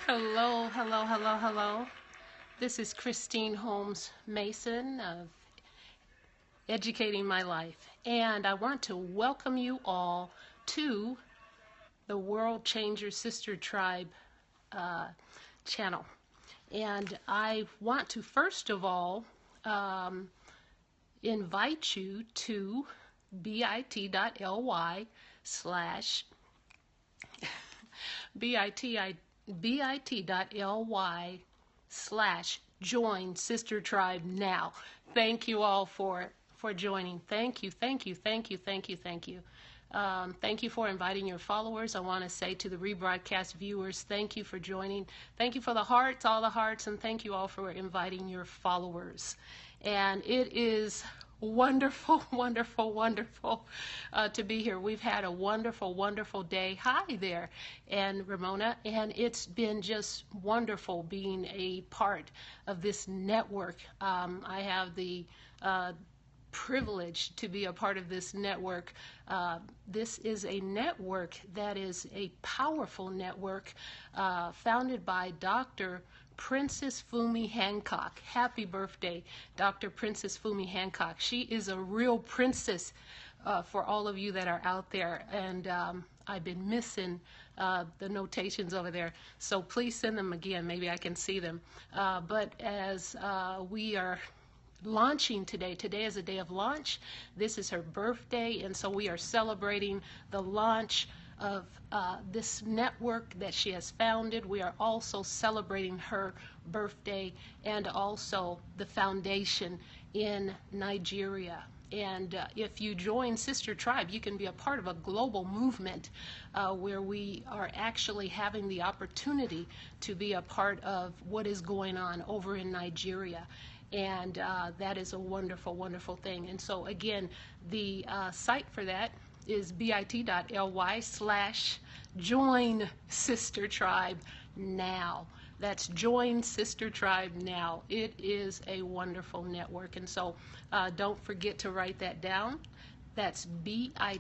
Hello, hello, hello, hello. This is Christine Holmes Mason of Educating My Life, and I want to welcome you all to the World Changer Sister Tribe channel. And I want to first of all invite you to bit.ly slash bit.ly slash join Sister Tribe now. Thank you all for joining. Thank you, thank you, thank you, thank you, thank you. Thank you for inviting your followers. I want to say to the rebroadcast viewers, thank you for joining. Thank you for the hearts, all the hearts, and thank you all for inviting your followers. And it is wonderful, wonderful, wonderful to be here. We've had a wonderful, wonderful day. Hi there, and Ramona, and it's been just wonderful being a part of this network. I have the privilege to be a part of this network. This is a network that is a powerful network founded by Dr. Princess Fumi Hancock. Happy birthday, Dr. Princess Fumi Hancock. She is a real princess for all of you that are out there, and I've been missing the notations over there, so please send them again. Maybe I can see them. But as we are launching today is a day of launch. This is her birthday, and so we are celebrating the launch of this network that she has founded. We are also celebrating her birthday and also the foundation in Nigeria. And if you join Sister Tribe, you can be a part of a global movement where we are actually having the opportunity to be a part of what is going on over in Nigeria. And that is a wonderful, wonderful thing. And so again, the site for that is bit.ly slash join Sister Tribe now. That's join Sister Tribe now. It is a wonderful network. And so don't forget to write that down. That's bit.ly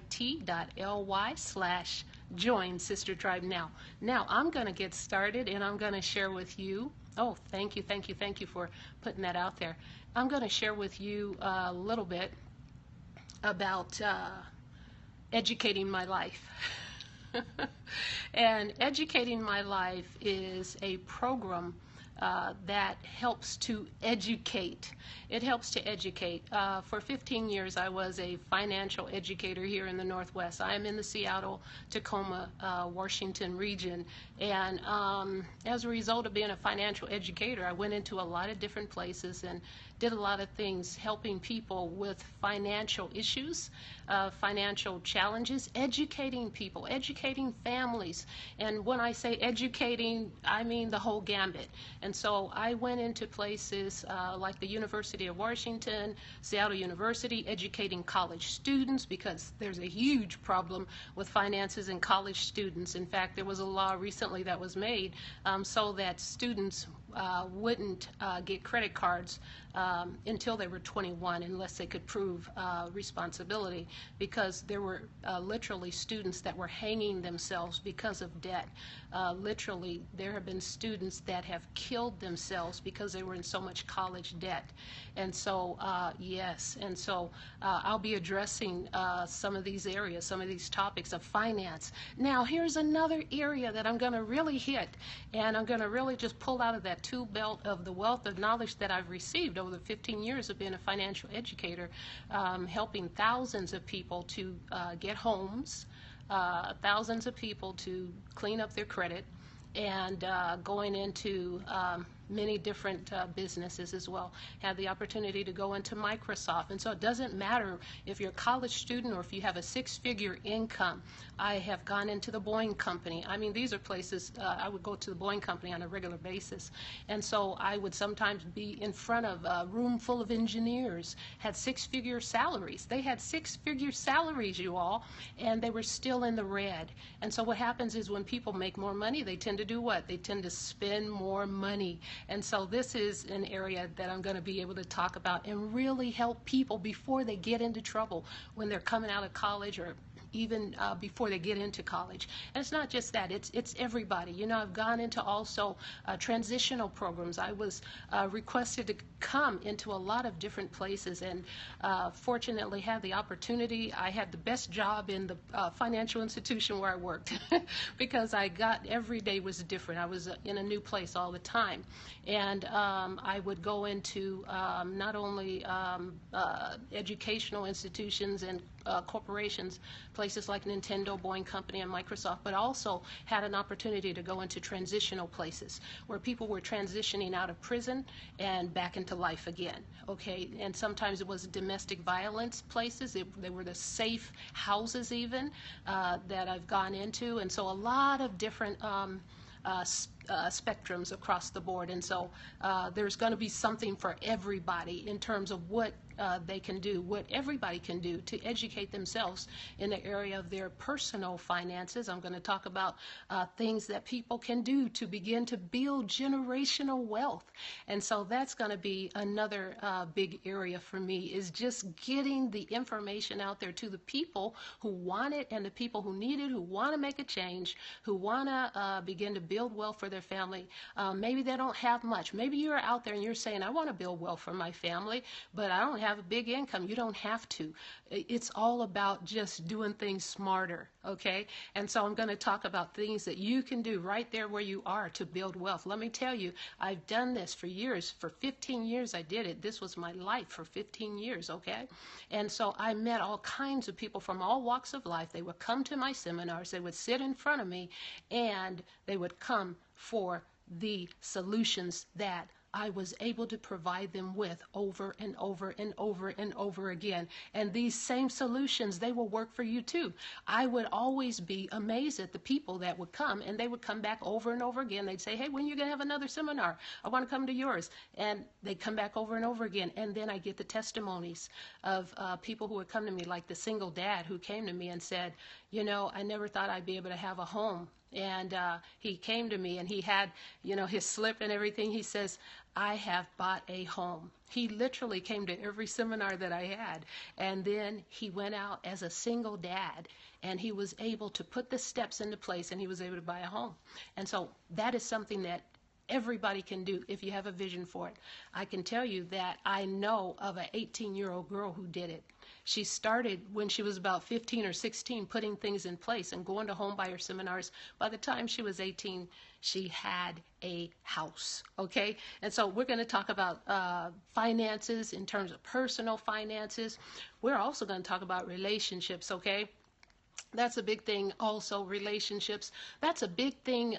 slash join Sister Tribe now. Now I'm going to get started, and I'm going to share with you. Oh, thank you, thank you, thank you for putting that out there. I'm going to share with you a little bit about educating my life. And Educating My Life is a program that helps to educate. It helps to educate. For 15 years, I was a financial educator here in the Northwest. I am in the Seattle, Tacoma, Washington region. And as a result of being a financial educator, I went into a lot of different places and did a lot of things helping people with financial issues, financial challenges, educating people, educating families. And when I say educating, I mean the whole gambit. And so I went into places like the University of Washington, Seattle University, educating college students, because there's a huge problem with finances in college students. In fact, there was a law recently that was made so that students wouldn't get credit cards until they were 21 unless they could prove responsibility, because there were literally students that were hanging themselves because of debt. Literally, there have been students that have killed themselves because they were in so much college debt. And so, yes, and so I'll be addressing some of these areas, some of these topics of finance. Now, here's another area that I'm going to really hit, and I'm going to really just pull out of that tool belt of the wealth of knowledge that I've received over the 15 years of being a financial educator, helping thousands of people to get homes, thousands of people to clean up their credit, and going into many different businesses as well. Had the opportunity to go into Microsoft. And so it doesn't matter if you're a college student or if you have a six-figure income. I have gone into the Boeing company. I mean, these are places I would go to the Boeing company on a regular basis. And so I would sometimes be in front of a room full of engineers, had six-figure salaries. They had six-figure salaries, you all, and they were still in the red. And so what happens is when people make more money, they tend to do what? They tend to spend more money. And so this is an area that I'm going to be able to talk about and really help people before they get into trouble when they're coming out of college or even before they get into college. And it's not just that, it's everybody. You know, I've gone into also transitional programs. I was requested to come into a lot of different places, and fortunately had the opportunity. I had the best job in the financial institution where I worked because I got, every day was different. I was in a new place all the time. And I would go into not only educational institutions and corporations, places like Nintendo, Boeing Company, and Microsoft, but also had an opportunity to go into transitional places where people were transitioning out of prison and back into life again. Okay, and sometimes it was domestic violence places. They were the safe houses even that I've gone into, and so a lot of different spectrums across the board. And so there's going to be something for everybody in terms of what they can do, what everybody can do to educate themselves in the area of their personal finances. I'm going to talk about things that people can do to begin to build generational wealth. And so that's going to be another big area for me, is just getting the information out there to the people who want it and the people who need it, who want to make a change, who want to begin to build wealth for their family. Maybe they don't have much. Maybe you're out there and you're saying, I want to build wealth for my family, but I don't have a big income. You don't have to. It's all about just doing things smarter, okay? And so I'm going to talk about things that you can do right there where you are to build wealth. Let me tell you, I've done this for years. For 15 years I did it. This was my life for 15 years, okay? And so I met all kinds of people from all walks of life. They would come to my seminars. They would sit in front of me, and they would come for the solutions that I was able to provide them with over and over and over and over again. And these same solutions, they will work for you too. I would always be amazed at the people that would come, and they would come back over and over again. They'd say, hey, when are you going to have another seminar? I want to come to yours. And they'd come back over and over again. And then I get the testimonies of people who would come to me, like the single dad who came to me and said, you know, I never thought I'd be able to have a home. And he came to me, and he had, you know, his slip and everything. He says, I have bought a home. He literally came to every seminar that I had. And then he went out as a single dad, and he was able to put the steps into place, and he was able to buy a home. And so that is something that everybody can do if you have a vision for it. I can tell you that I know of an 18-year-old girl who did it. She started when she was about 15 or 16, putting things in place and going to home buyer seminars. By the time she was 18, she had a house, okay? And so we're going to talk about finances in terms of personal finances. We're also going to talk about relationships, okay? That's a big thing also, relationships. That's a big thing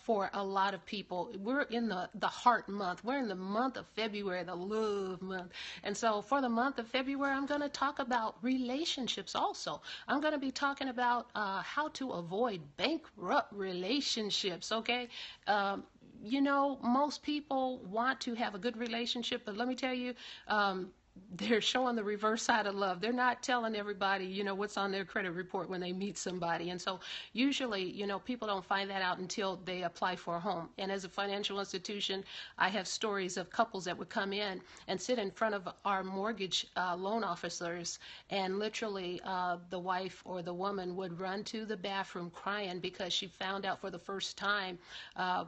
for a lot of people. We're in the heart month. We're in the month of February, the love month. And so for the month of February, I'm going to talk about relationships also. I'm going to be talking about how to avoid bankrupt relationships, okay? You know, most people want to have a good relationship, but let me tell you, they're showing the reverse side of love. They're not telling everybody, you know, what's on their credit report when they meet somebody. And so usually, you know, people don't find that out until they apply for a home. And as a financial institution, I have stories of couples that would come in and sit in front of our mortgage loan officers, and literally the wife or the woman would run to the bathroom crying because she found out for the first time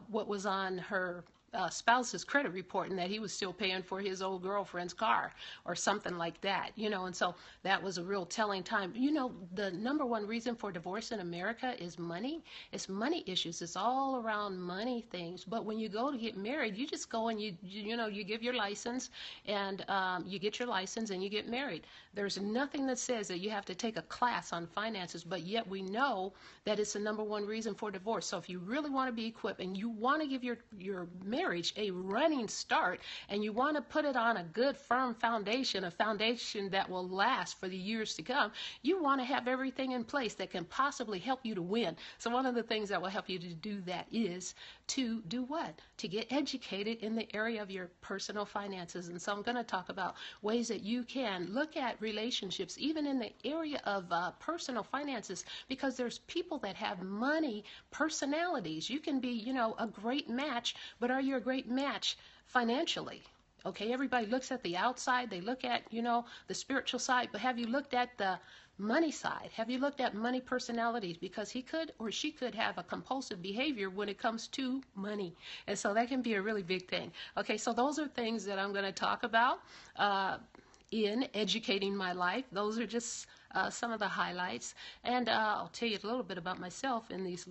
what was on her spouse's credit report, and that he was still paying for his old girlfriend's car or something like that, you know. And so that was a real telling time. You know, the number one reason for divorce in America is money. It's money issues. It's all around money things. But when you go to get married, you just go and you know, you give your license, and you get your license and you get married. There's nothing that says that you have to take a class on finances, but yet we know that it's the number one reason for divorce. So if you really want to be equipped and you want to give your marriage a running start, and you want to put it on a good firm foundation, a foundation that will last for the years to come, you want to have everything in place that can possibly help you to win. So one of the things that will help you to do that is to do what? To get educated in the area of your personal finances. And so I'm going to talk about ways that you can look at relationships, even in the area of personal finances, because there's people that have money personalities. You can be, you know, a great match, but are you a great match financially? Okay, everybody looks at the outside. They look at, you know, the spiritual side, but have you looked at the money side. Have you looked at money personalities? Because he could or she could have a compulsive behavior when it comes to money. And so that can be a really big thing. Okay, so those are things that I'm going to talk about in educating my life. Those are just some of the highlights. And I'll tell you a little bit about myself in these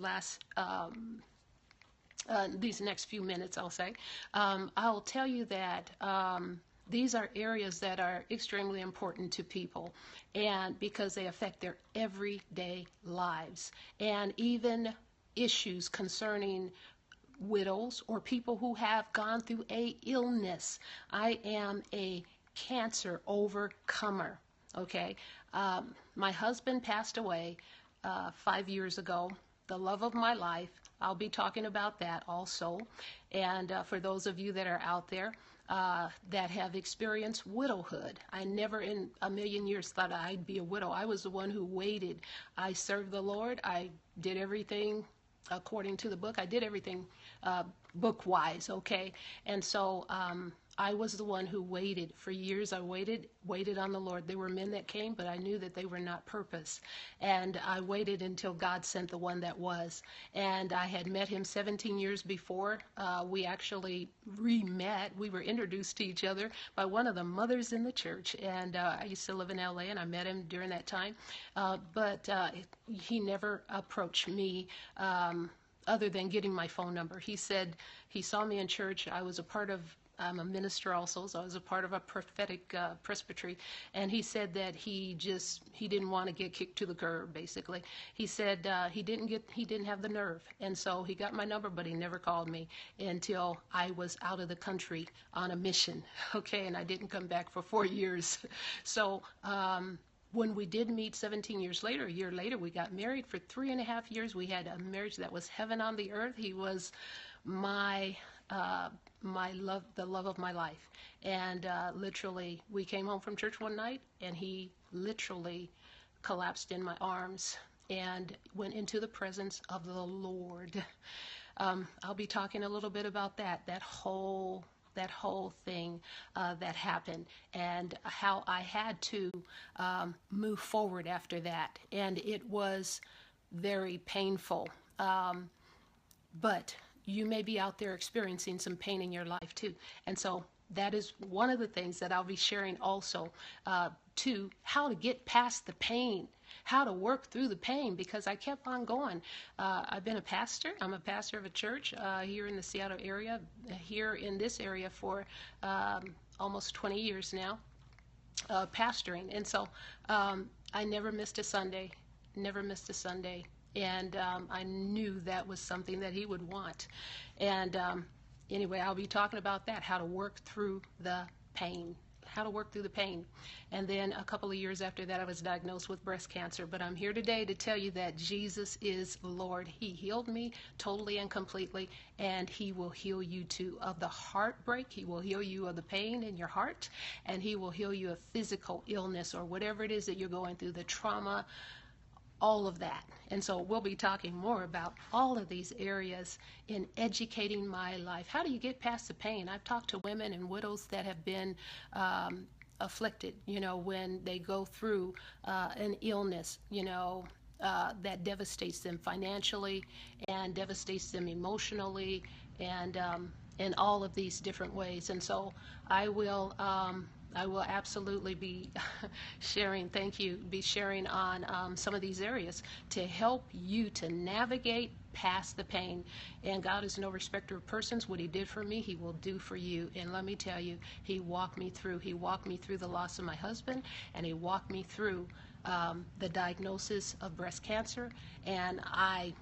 these next few minutes, I'll say. I'll tell you that these are areas that are extremely important to people, and because they affect their everyday lives, and even issues concerning widows or people who have gone through a illness. I am a cancer overcomer. Okay, my husband passed away 5 years ago, the love of my life. I'll be talking about that also. And for those of you that are out there that have experienced widowhood, I never in a million years thought I'd be a widow. I was the one who waited. I served the Lord. I did everything according to the book. I did everything book-wise, okay? And so I was the one who waited. For years I waited on the Lord. There were men that came, but I knew that they were not purpose. And I waited until God sent the one that was. And I had met him 17 years before. We actually re-met. We were introduced to each other by one of the mothers in the church. And I used to live in LA, and I met him during that time. But he never approached me other than getting my phone number. He said he saw me in church. I'm a minister also, so I was a part of a prophetic presbytery, and he said that he didn't want to get kicked to the curb, basically. He said he didn't have the nerve, and so he got my number, but he never called me until I was out of the country on a mission, okay, and I didn't come back for 4 years. So when we did meet 17 years later, a year later, we got married for 3.5 years. We had a marriage that was heaven on the earth. He was my love, the love of my life. And literally, we came home from church one night, and he literally collapsed in my arms and went into the presence of the Lord. I'll be talking a little bit about that whole thing that happened, and how I had to move forward after that. And it was very painful. But you may be out there experiencing some pain in your life too. And so that is one of the things that I'll be sharing also, to how to get past the pain, how to work through the pain, because I kept on going. I've been a pastor. I'm a pastor of a church here in the Seattle area, here in this area for almost 20 years now, pastoring. And so I never missed a Sunday, never missed a Sunday. And I knew that was something that he would want. And anyway, I'll be talking about that, how to work through the pain, how to work through the pain. And then a couple of years after that, I was diagnosed with breast cancer. But I'm here today to tell you that Jesus is Lord. He healed me totally and completely, and he will heal you too of the heartbreak. He will heal you of the pain in your heart, and he will heal you of physical illness or whatever it is that you're going through, the trauma, all of that. And so we'll be talking more about all of these areas in educating my life. How do you get past the pain? I've talked to women and widows that have been afflicted, when they go through an illness, that devastates them financially and devastates them emotionally, and in all of these different ways. And so I will absolutely be sharing, be sharing on some of these areas to help you to navigate past the pain. And God is no respecter of persons. What he did for me, he will do for you. And let me tell you, he walked me through the loss of my husband, and he walked me through the diagnosis of breast cancer. And I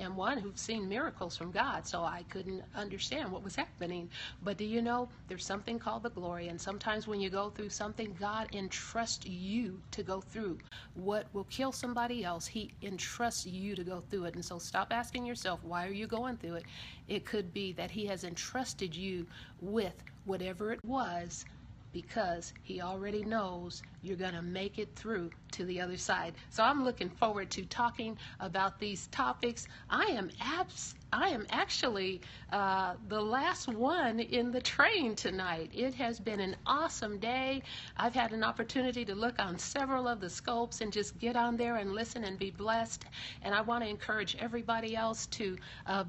am one who's seen miracles from God, so I couldn't understand what was happening. But do you know, there's something called the glory, and sometimes when you go through something, God entrusts you to go through what will kill somebody else. He entrusts you to go through it. And so stop asking yourself, why are you going through it? It could be that he has entrusted you with whatever it was because he already knows you're going to make it through to the other side. So I'm looking forward to talking about these topics. I am actually the last one in the train tonight. It has been an awesome day. I've had an opportunity to look on several of the scopes and just get on there and listen and be blessed. And I want to encourage everybody else to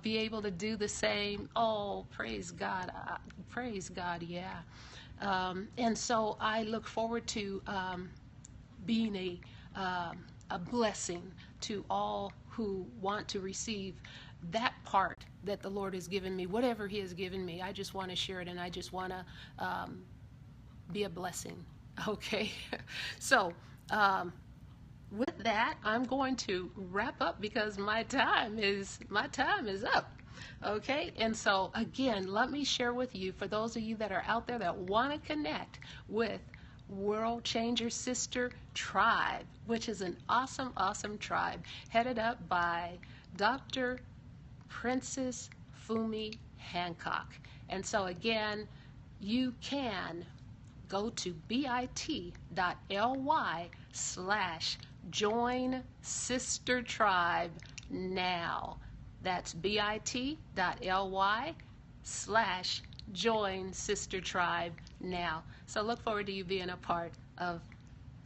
be able to do the same. Oh, praise God. Praise God, yeah. And so I look forward to being a blessing to all who want to receive that part that the Lord has given me, whatever he has given me. I just want to share it, and I just want to be a blessing. Okay. So with that, I'm going to wrap up because my time is up. Okay, and so again, let me share with you, for those of you that are out there that want to connect with World Changer Sister Tribe, which is an awesome tribe headed up by Dr. Princess Fumi Hancock. And so again, you can go to bit.ly/join Sister Tribe now. That's bit.ly/join Sister Tribe now. So look forward to you being a part of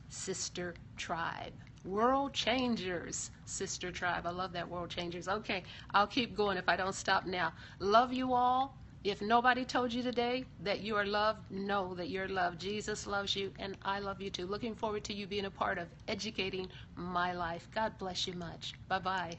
Sister Tribe. World Changers Sister Tribe. I love that, World Changers. Okay, I'll keep going if I don't stop now. Love you all. If nobody told you today that you are loved, know that you're loved. Jesus loves you, and I love you too. Looking forward to you being a part of educating my life. God bless you much. Bye-bye.